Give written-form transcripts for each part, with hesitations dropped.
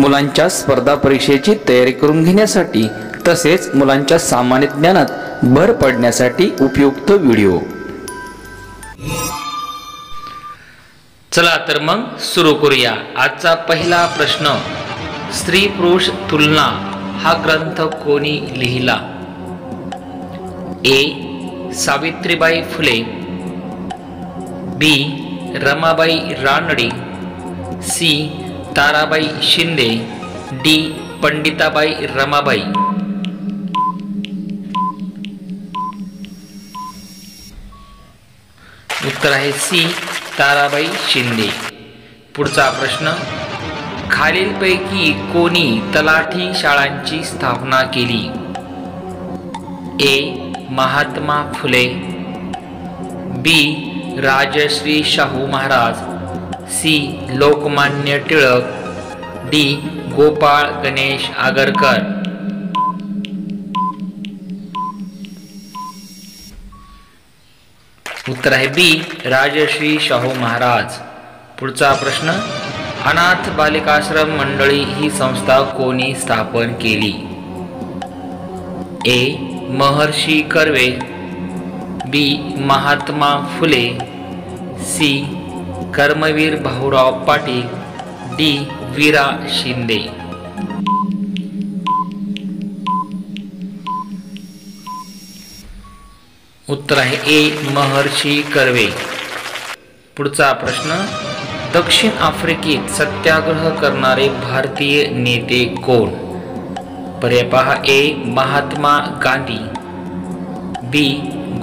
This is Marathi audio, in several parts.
मुलांच्या स्पर्धा परीक्षेची तयारी करून घेण्यासाठी तसेच मुलांच्या सामान्य ज्ञानात भर पडण्यासाठी उपयुक्त व्हिडिओ। चला तर मग सुरू करूया। आजचा पहिला प्रश्न, स्त्री पुरुष तुलना हा ग्रंथ कोणी लिहिला? ए. सावित्रीबाई फुले, बी. रमाबाई रानडे, सी. ताराबाई शिंदे, डी. पंडिताबाई रमाबाई। उत्तर आहे सी. ताराबाई शिंदे। पुढचा प्रश्न, खालीलपैकी कोणी तलाठी शाळांची स्थापना केली? ए. महात्मा फुले, बी. राजश्री शाहू महाराज, सी. लोकमान्य टिळक, डी. गोपाळ गणेश आगरकर। उत्तर आहे बी. राजश्री शाहू महाराज। पुढचा प्रश्न, अनाथ बालिकाश्रम मंडळी ही संस्था कोणी स्थापन केली? ए. महर्षी कर्वे, बी. महात्मा फुले, सी. कर्मवीर भाऊराव पाटील, डी. वीरा शिंदे। उत्तर आहे ए. महर्षी कर्वे। पुढचा प्रश्न, दक्षिण आफ्रिकेत सत्याग्रह करणारे भारतीय नेते कोण? पर्याय पहा, ए. महात्मा गांधी, बी.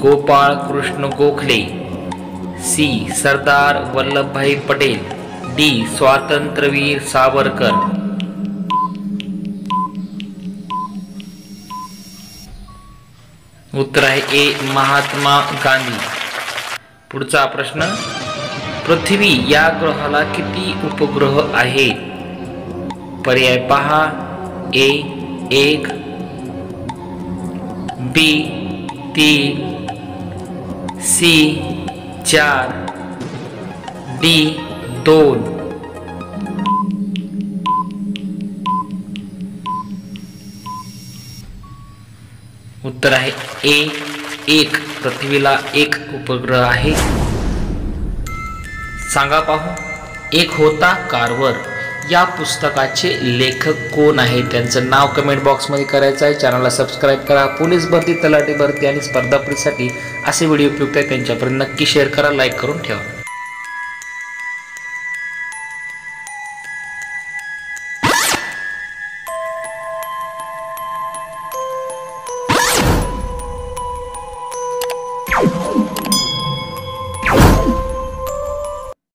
गोपाळ कृष्ण गोखले, सी. सरदार वल्लभभाई पटेल, डी. स्वातंत्र्यवीर सावरकर। उत्तर आहे ए. महात्मा गांधी। पुढचा प्रश्न, पृथ्वी या ग्रहाला किती उपग्रह आहेत? पर्याय पहा, ए. 1, बी. 3, सी. 4, डी. 2। उत्तर आहे ए. 1। पृथ्वीला 1 उपग्रह आहे। सांगा पाहू, एक होता कारवर या पुस्तकाचे लेखक कोण आहे? त्यांचं नाव कमेंट बॉक्समध्ये करायचं आहे। चॅनलला सबस्क्राईब करा। पोलीस भरती, तलाठी भरती आणि स्पर्धा परीक्षेसाठी असे व्हिडिओ उपयुक्त आहेत त्यांच्यापर्यंत नक्की शेअर करा, लाईक करून ठेवा।